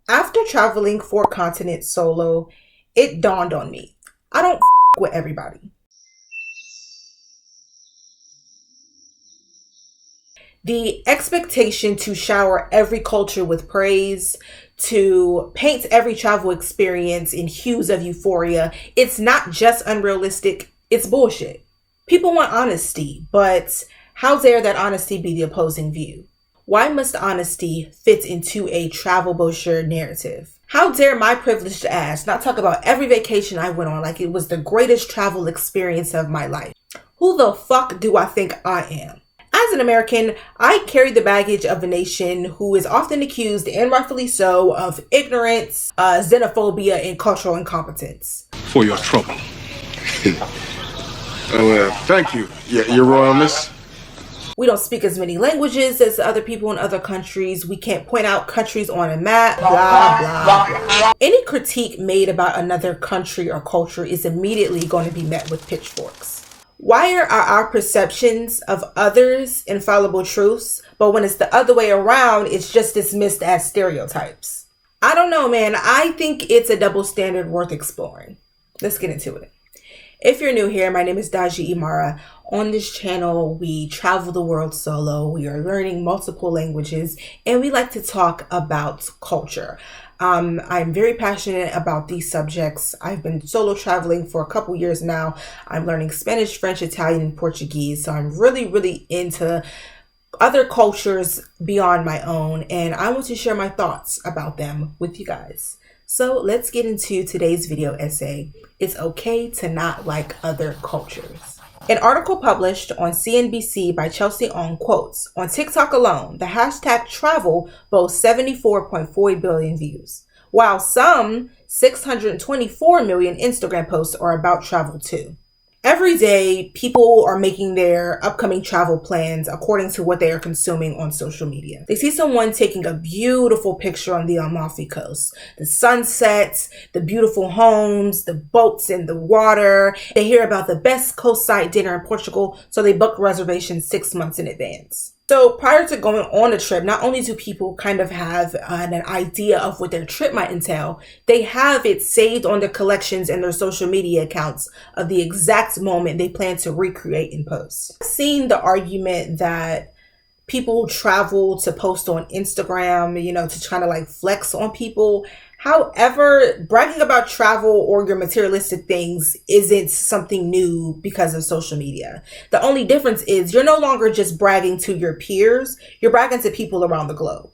After traveling 4 continents solo, it dawned on me. I don't with everybody. The expectation to shower every culture with praise, to paint every travel experience in hues of euphoria, it's not just unrealistic, it's bullshit. People want honesty, but how dare that honesty be the opposing view? Why must honesty fit into a travel brochure narrative? How dare my privileged ass not talk about every vacation I went on like it was the greatest travel experience of my life? Who the fuck do I think I am? As an American, I carry the baggage of a nation who is often accused, and rightfully so, of ignorance, xenophobia, and cultural incompetence. For your trouble. Thank you, Your Royalness. We don't speak as many languages as other people in other countries. We can't point out countries on a map, blah, blah, blah. Any critique made about another country or culture is immediately going to be met with pitchforks. Why are our perceptions of others infallible truths, but when it's the other way around, it's just dismissed as stereotypes? I don't know, man. I think it's a double standard worth exploring. Let's get into it. If you're new here, my name is daljiimarax. On this channel, we travel the world solo. We are learning multiple languages, and we like to talk about culture. I'm very passionate about these subjects. I've been solo traveling for a couple years now. I'm learning Spanish, French, Italian, and Portuguese. So I'm really into other cultures beyond my own, and I want to share my thoughts about them with you guys. So let's get into today's video essay. It's okay to not like other cultures. An article published on CNBC by Chelsea Ong quotes, "On TikTok alone, the hashtag travel boasts 74.4 billion views, while some 624 million Instagram posts are about travel too." Every day, people are making their upcoming travel plans according to what they are consuming on social media. They see someone taking a beautiful picture on the Amalfi Coast, the sunsets, the beautiful homes, the boats in the water. They hear about the best coastside dinner in Portugal, so they book reservations 6 months in advance. So prior to going on a trip, not only do people kind of have an idea of what their trip might entail, they have it saved on their collections and their social media accounts of the exact moment they plan to recreate and post. I've seen the argument that people travel to post on Instagram, to kind of like flex on people. However, bragging about travel or your materialistic things isn't something new because of social media. The only difference is you're no longer just bragging to your peers, you're bragging to people around the globe.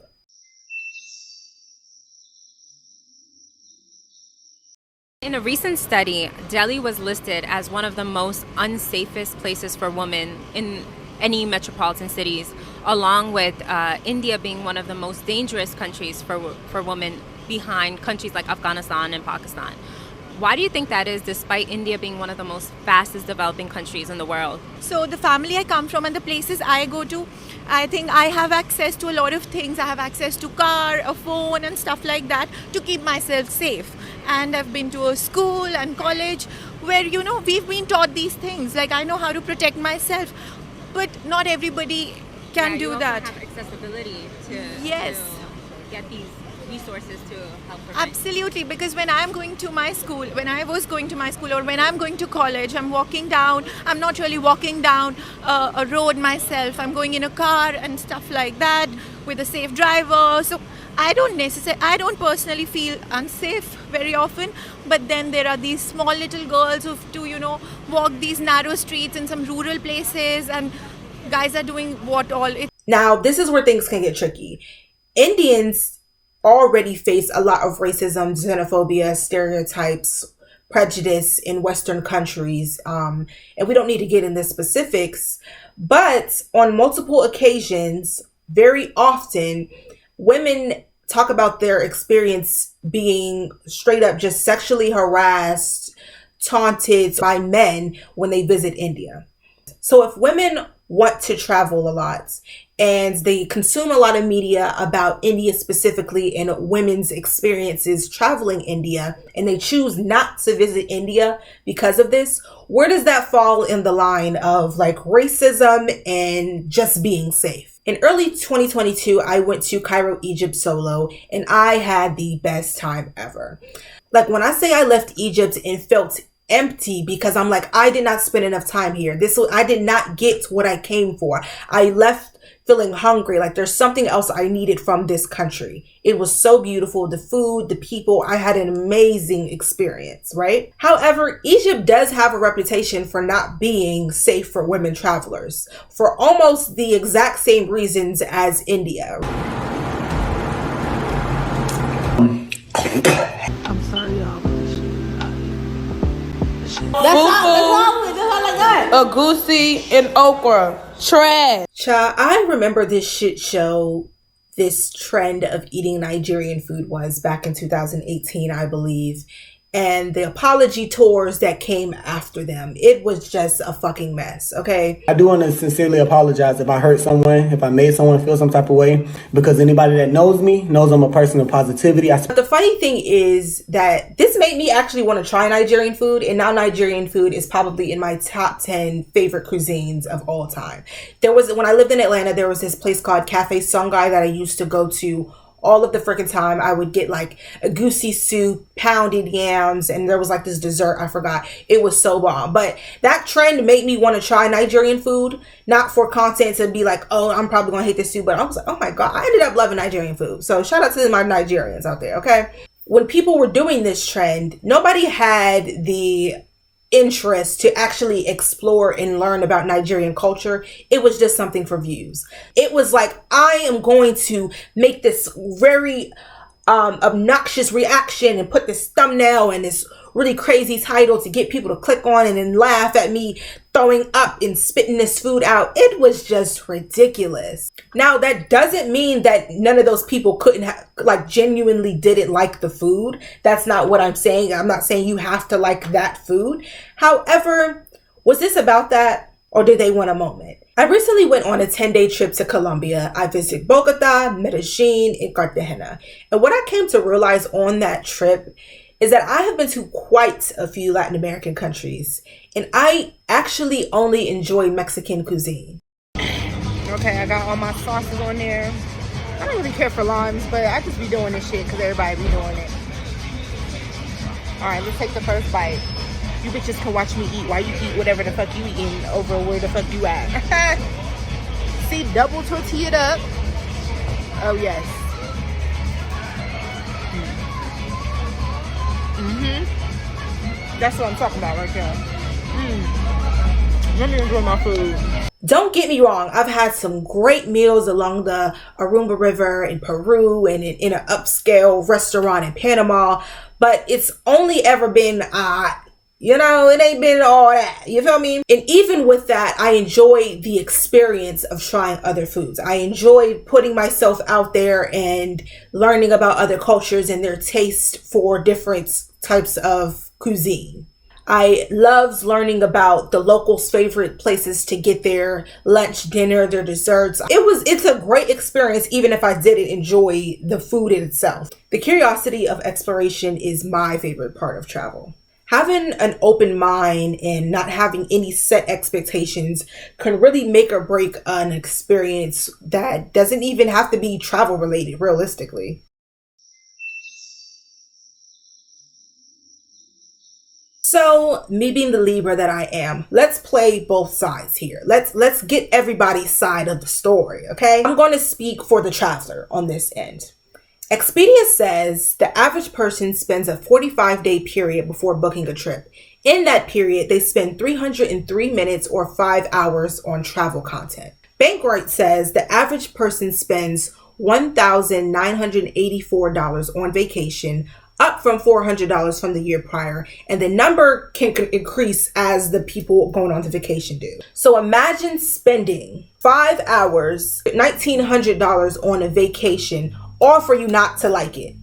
In a recent study, Delhi was listed as one of the most unsafest places for women in any metropolitan cities, along with India being one of the most dangerous countries for women, behind countries like Afghanistan and Pakistan. Why do you think that is, despite India being one of the most fastest developing countries in the world? So the family I come from and the places I go to, I think I have access to a lot of things. I have access to car, a phone and stuff like that to keep myself safe. And I've been to a school and college where, we've been taught these things. Like I know how to protect myself, but not everybody can do that. Have accessibility to get these resources to help protect. Absolutely, because when I was going to my school, or when I'm going to college, I'm not really walking down a road myself. I'm going in a car and stuff like that with a safe driver. So I don't personally feel unsafe very often, but then there are these small little girls who do, walk these narrow streets in some rural places, and guys are doing what all. Now, this is where things can get tricky. Indians already face a lot of racism, xenophobia, stereotypes, prejudice in Western countries. And we don't need to get into specifics, but on multiple occasions, very often, women talk about their experience being straight up just sexually harassed, taunted by men when they visit India. So if women want to travel a lot and they consume a lot of media about India specifically and women's experiences traveling India, and they choose not to visit India because of this, where does that fall in the line of like racism and just being safe? In early 2022, I went to Cairo, Egypt solo, and I had the best time ever. Like when I say I left Egypt and felt empty because I'm like, I did not spend enough time here. I did not get what I came for. I left feeling hungry, like there's something else I needed from this country. It was so beautiful. The food, the people, I had an amazing experience, right? However, Egypt does have a reputation for not being safe for women travelers for almost the exact same reasons as India. I'm sorry, y'all. That's all like that. A goosey and okra. Trash. Cha, I remember this shit show, this trend of eating Nigerian food was back in 2018, I believe. And the apology tours that came after them. It was just a fucking mess, okay? I do want to sincerely apologize if I hurt someone, if I made someone feel some type of way, because anybody that knows me knows I'm a person of positivity. But the funny thing is that this made me actually want to try Nigerian food, and now Nigerian food is probably in my top 10 favorite cuisines of all time. When I lived in Atlanta, there was this place called Cafe Songhai that I used to go to all of the freaking time. I would get like a goosey soup, pounded yams, and there was like this dessert, I forgot. It was so bomb. But that trend made me want to try Nigerian food, not for content to be like, oh, I'm probably gonna hate this soup, but I was like, oh my God, I ended up loving Nigerian food. So shout out to my Nigerians out there, okay? When people were doing this trend, nobody had the interest to actually explore and learn about Nigerian culture. It was just something for views. It was like, I am going to make this very obnoxious reaction and put this thumbnail and this really crazy title to get people to click on and then laugh at me throwing up and spitting this food out. It was just ridiculous. Now, that doesn't mean that none of those people genuinely didn't like the food. That's not what I'm saying. I'm not saying you have to like that food. However, was this about that, or did they want a moment? I recently went on a 10-day trip to Colombia. I visited Bogota, Medellin, and Cartagena. And what I came to realize on that trip is that I have been to quite a few Latin American countries, and I actually only enjoy Mexican cuisine. Okay, I got all my sauces on there. I don't really care for limes, but I just be doing this shit because everybody be doing it. Alright, let's take the first bite. You bitches can watch me eat while you eat whatever the fuck you eating over where the fuck you at. See, double tortilla'd up. Oh, yes. That's what I'm talking about right there. Let me enjoy my food. Don't get me wrong, I've had some great meals along the Arumba River in Peru and in an upscale restaurant in Panama, but it's only ever been it ain't been all that. You feel me? And even with that, I enjoy the experience of trying other foods. I enjoy putting myself out there and learning about other cultures and their taste for different types of cuisine. I loved learning about the locals' favorite places to get their lunch, dinner, their desserts. It's a great experience, even if I didn't enjoy the food in itself. The curiosity of exploration is my favorite part of travel. Having an open mind and not having any set expectations can really make or break an experience that doesn't even have to be travel related, realistically. So, me being the Libra that I am, let's play both sides here. Let's get everybody's side of the story, okay? I'm going to speak for the traveler on this end. Expedia says the average person spends a 45-day period before booking a trip. In that period, they spend 303 minutes or 5 hours on travel content. Bankrate says the average person spends $1,984 on vacation, up from $400 from the year prior, and the number can increase as the people going on to vacation do. So imagine spending 5 hours, $1,900 on a vacation, or for you not to like it.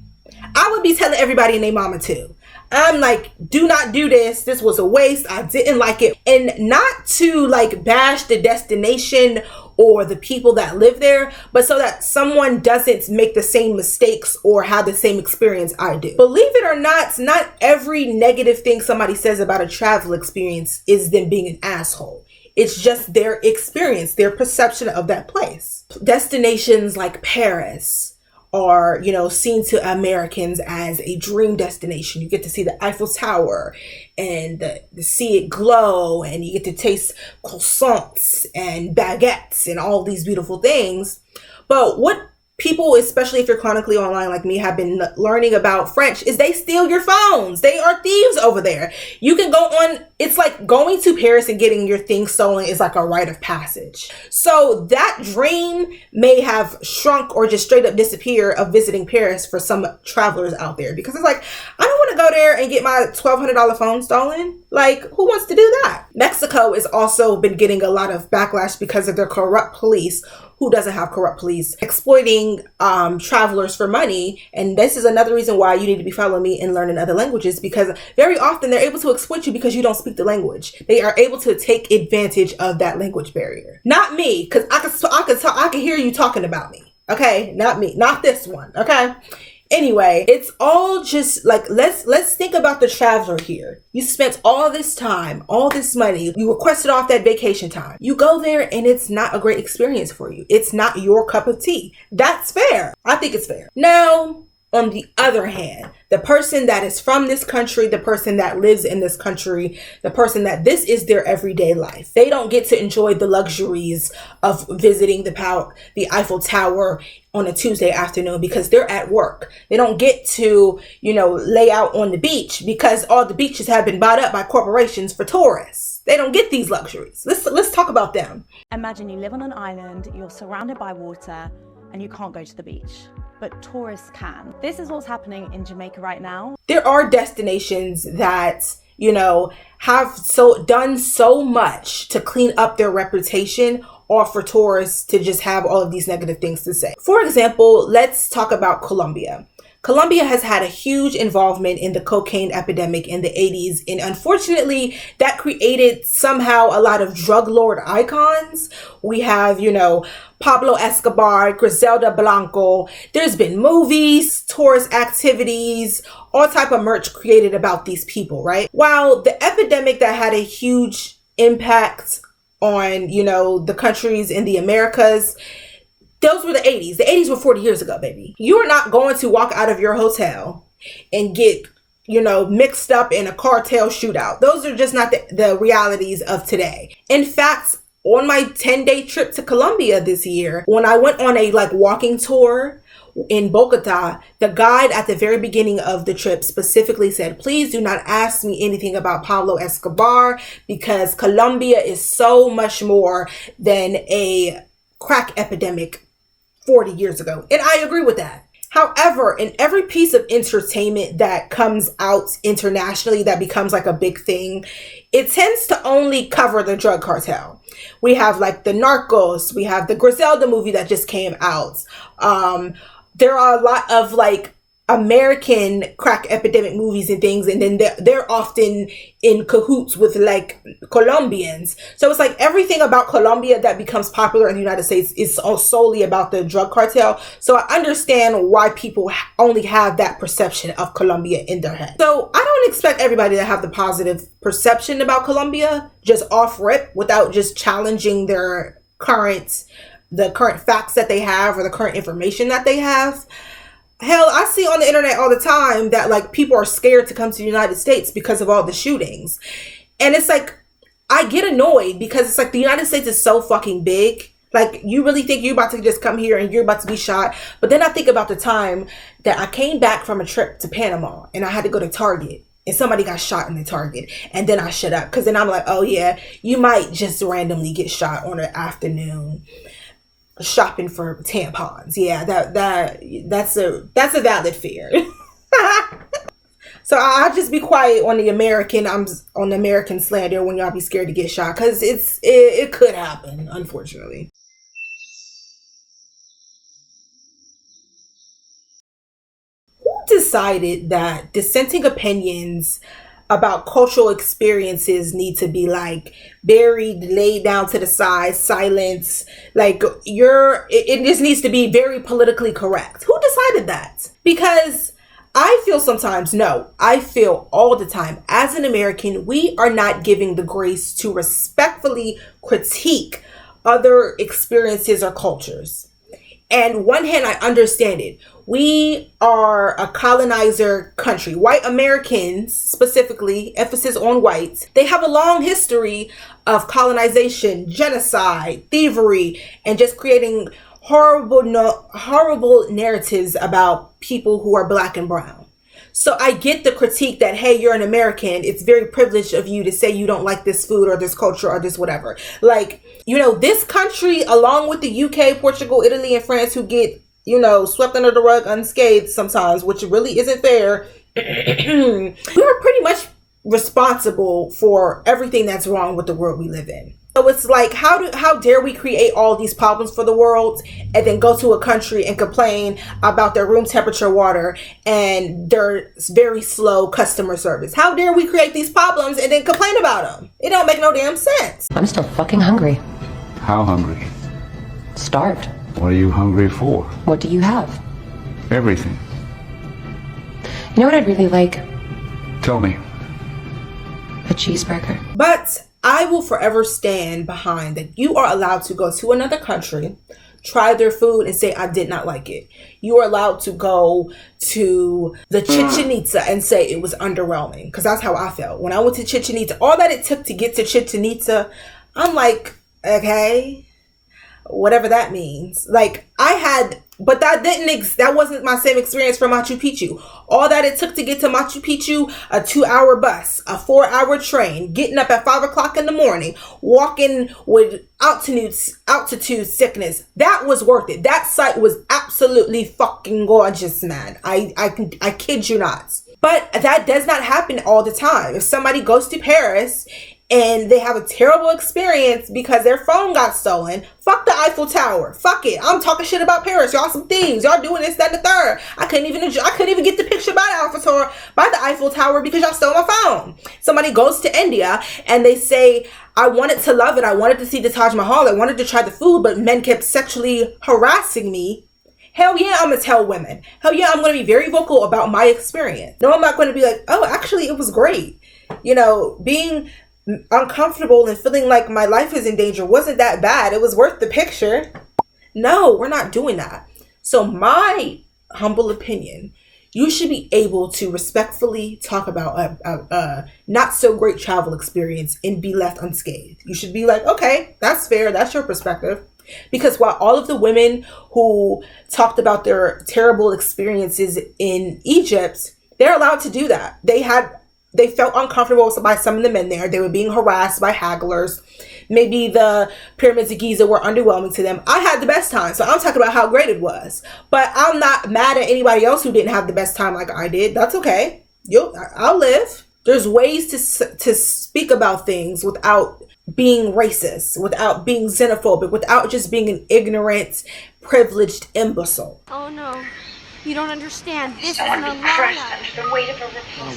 I would be telling everybody and their mama too. I'm like, do not do this. This was a waste. I didn't like it. And not to like bash the destination or the people that live there, but so that someone doesn't make the same mistakes or have the same experience I do. Believe it or not every negative thing somebody says about a travel experience is them being an asshole. It's just their experience, their perception of that place. Destinations like Paris are, seen to Americans as a dream destination. You get to see the Eiffel Tower and see it glow, and you get to taste croissants and baguettes and all these beautiful things. But what people, especially if you're chronically online like me, have been learning about French is they steal your phones. They are thieves over there. You can go on, it's like going to Paris and getting your things stolen is like a rite of passage. So that dream may have shrunk or just straight up disappear of visiting Paris for some travelers out there, because it's like, I don't want to go there and get my $1,200 phone stolen. Like, who wants to do that? Mexico has also been getting a lot of backlash because of their corrupt police. Who doesn't have corrupt police exploiting travelers for money? And this is another reason why you need to be following me and learning other languages, because very often they're able to exploit you because you don't speak the language. They are able to take advantage of that language barrier. Not me, because I can hear you talking about me. Okay, not me, not this one. Okay. Anyway, it's all just like, let's think about the traveler here. You spent all this time, all this money, you requested off that vacation time. You go there and it's not a great experience for you. It's not your cup of tea. That's fair. I think it's fair. Now, on the other hand, the person that is from this country, the person that lives in this country, the person that this is their everyday life, they don't get to enjoy the luxuries of visiting the Eiffel Tower on a Tuesday afternoon because they're at work. They don't get to, lay out on the beach because all the beaches have been bought up by corporations for tourists. They don't get these luxuries. Let's talk about them. Imagine you live on an island, you're surrounded by water, and you can't go to the beach. But tourists can. This is what's happening in Jamaica right now. There are destinations that, have done so much to clean up their reputation, or for tourists to just have all of these negative things to say. For example, let's talk about Colombia. Colombia has had a huge involvement in the cocaine epidemic in the 80s. And unfortunately, that created somehow a lot of drug lord icons. We have, Pablo Escobar, Griselda Blanco. There's been movies, tourist activities, all type of merch created about these people, right? While the epidemic that had a huge impact on, the countries in the Americas, those were the 80s. The 80s were 40 years ago, baby. You are not going to walk out of your hotel and get, mixed up in a cartel shootout. Those are just not the realities of today. In fact, on my 10-day trip to Colombia this year, when I went on a walking tour in Bogota, the guide at the very beginning of the trip specifically said, please do not ask me anything about Pablo Escobar because Colombia is so much more than a crack epidemic 40 years ago. And I agree with that. However, in every piece of entertainment that comes out internationally that becomes like a big thing, it tends to only cover the drug cartel. We have the Narcos, we have the Griselda movie that just came out. There are a lot of American crack epidemic movies and things, and then they're often in cahoots with Colombians. So it's everything about Colombia that becomes popular in the United States is solely about the drug cartel. So I understand why people only have that perception of Colombia in their head. So I don't expect everybody to have the positive perception about Colombia just off rip without just challenging the current facts that they have or the current information that they have. Hell, I see on the internet all the time that people are scared to come to the United States because of all the shootings. And it's I get annoyed because it's the United States is so fucking big. You really think you're about to just come here and you're about to be shot? But then I think about the time that I came back from a trip to Panama and I had to go to Target and somebody got shot in the Target. And then I shut up because then I'm oh yeah, you might just randomly get shot on an afternoon shopping for tampons. Yeah, that's a valid fear. So I'll just be quiet on the American slander when y'all be scared to get shot, because it could happen, unfortunately. Who decided that dissenting opinions about cultural experiences need to be buried, laid down to the side, silence? It just needs to be very politically correct. Who decided that? Because I feel sometimes. No, I feel all the time. As an American, we are not giving the grace to respectfully critique other experiences or cultures. And one hand, I understand it. We are a colonizer country. White Americans, specifically, emphasis on whites, they have a long history of colonization, genocide, thievery, and just creating horrible narratives about people who are black and brown. So I get the critique that, hey, you're an American. It's very privileged of you to say you don't like this food or this culture or this whatever. Like, you know, this country, along with the UK, Portugal, Italy, and France, who get, you know, swept under the rug unscathed sometimes, which really isn't fair. We're pretty much responsible for everything that's wrong with the world we live in. So it's like, how dare we create all these problems for the world and then go to a country and complain about their room temperature water and their very slow customer service? How dare we create these problems and then complain about them? It don't make no damn sense. I'm still fucking hungry. How hungry? Starved. What are you hungry for? What do you have? Everything. You know what I'd really like? Tell me. A cheeseburger. But I will forever stand behind that you are allowed to go to another country, try their food, and say, I did not like it. You are allowed to go to the Chichen Itza and say it was underwhelming, because that's how I felt. When I went to Chichen Itza, all that it took to get to Chichen Itza, I'm like, okay, whatever that means. Like, but that wasn't my same experience for Machu Picchu. All that it took to get to Machu Picchu, a 2-hour bus, a 4-hour train, getting up at 5 o'clock in the morning, walking with altitude sickness. That was worth it. That site was absolutely fucking gorgeous, man. I kid you not. But that does not happen all the time. If somebody goes to Paris and they have a terrible experience because their phone got stolen, fuck the Eiffel Tower. Fuck it. I'm talking shit about Paris. Y'all some thieves. Y'all doing this, that, and the third. I couldn't even get the picture by the Eiffel Tower because y'all stole my phone. Somebody goes to India and they say, I wanted to love it. I wanted to see the Taj Mahal. I wanted to try the food, but men kept sexually harassing me. Hell yeah, I'm gonna tell women. Hell yeah, I'm gonna be very vocal about my experience. No, I'm not gonna be like, oh, actually, it was great. You know, being uncomfortable and feeling like my life is in danger wasn't that bad. It was worth the picture. No, we're not doing that. So my humble opinion, you should be able to respectfully talk about a not so great travel experience and be left unscathed. You should be like, okay, that's fair. That's your perspective. Because while all of the women who talked about their terrible experiences in Egypt, they're allowed to do that. They felt uncomfortable by some of the men there. They were being harassed by hagglers. Maybe the pyramids of Giza were underwhelming to them. I had the best time, so I'm talking about how great it was. But I'm not mad at anybody else who didn't have the best time like I did. That's okay. I'll live. There's ways to speak about things without being racist, without being xenophobic, without just being an ignorant, privileged imbecile. Oh no. You don't understand. This isn't a lie.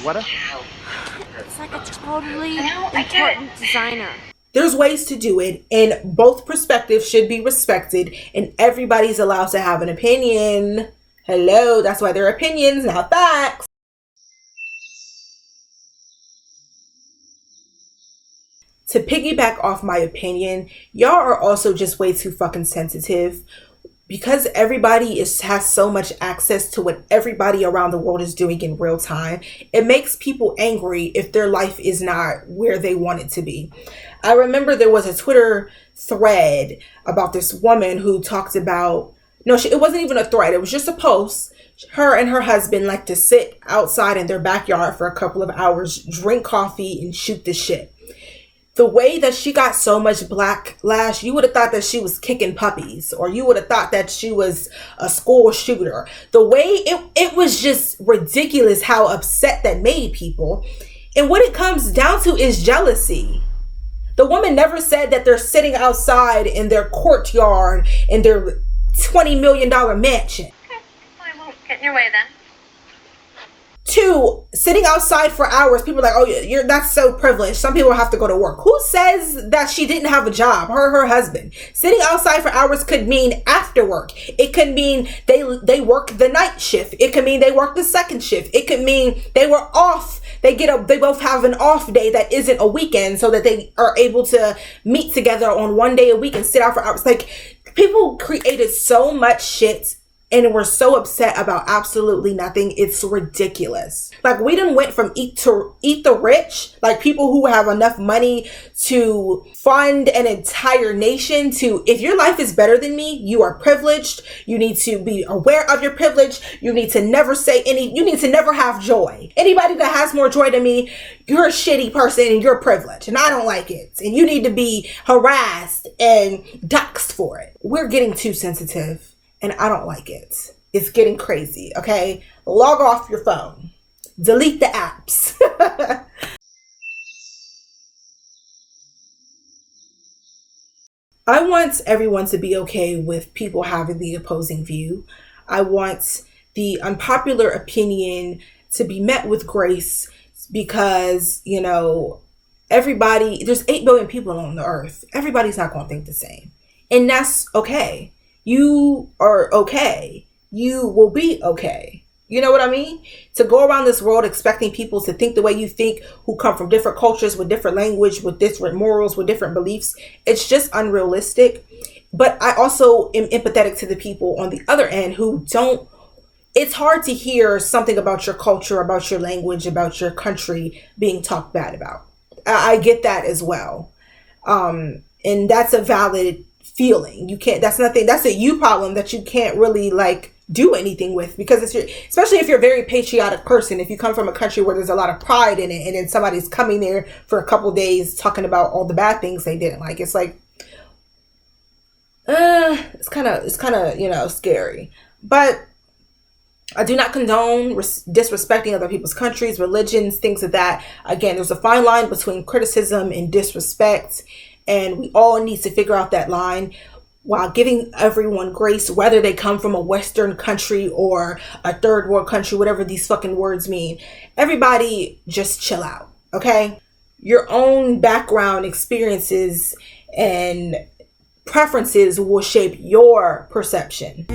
What? It's like a totally important designer. There's ways to do it, and both perspectives should be respected, and everybody's allowed to have an opinion. Hello, that's why they're opinions, not facts. To piggyback off my opinion, y'all are also just way too fucking sensitive. Because everybody has so much access to what everybody around the world is doing in real time, it makes people angry if their life is not where they want it to be. I remember there was a Twitter thread about this woman who talked about, it wasn't even a thread, it was just a post. Her and her husband like to sit outside in their backyard for a couple of hours, drink coffee, and shoot the shit. The way that she got so much backlash, you would have thought that she was kicking puppies, or you would have thought that she was a school shooter. The way it was just ridiculous how upset that made people. And what it comes down to is jealousy. The woman never said that they're sitting outside in their courtyard in their $20 million mansion. Okay, I won't get in your way then. Two, sitting outside for hours. People are like, oh, that's so privileged. Some people have to go to work. Who says that she didn't have a job? Her husband. Sitting outside for hours could mean after work. It could mean they work the night shift. It could mean they work the second shift. It could mean they were off. They both have an off day that isn't a weekend, so that they are able to meet together on one day a week and sit out for hours. Like, people created so much shit and we're so upset about absolutely nothing. It's ridiculous. Like, we done went from eat the rich, like people who have enough money to fund an entire nation, to, if your life is better than me, you are privileged. You need to be aware of your privilege. You need to never you need to never have joy. Anybody that has more joy than me, you're a shitty person and you're privileged and I don't like it. And you need to be harassed and doxxed for it. We're getting too sensitive. And I don't like it. It's getting crazy, okay? Log off your phone. Delete the apps. I want everyone to be okay with people having the opposing view. I want the unpopular opinion to be met with grace because, you know, there's 8 billion people on the earth. Everybody's not going to think the same. And that's okay. You are okay. You will be okay. You know what I mean? To go around this world expecting people to think the way you think, who come from different cultures, with different language, with different morals, with different beliefs, it's just unrealistic. But I also am empathetic to the people on the other end who don't. It's hard to hear something about your culture, about your language, about your country being talked bad about. I get that as well. And that's a valid feeling. You can't, that's a you problem that you can't really like do anything with, because especially if you're a very patriotic person, if you come from a country where there's a lot of pride in it, and then somebody's coming there for a couple days talking about all the bad things they didn't like, it's like, it's kind of, you know, scary. But I do not condone disrespecting other people's countries, religions, things of that. Again, there's a fine line between criticism and disrespect. And we all need to figure out that line while giving everyone grace, whether they come from a Western country or a third world country, whatever these fucking words mean. Everybody just chill out, okay? Your own background, experiences, and preferences will shape your perception.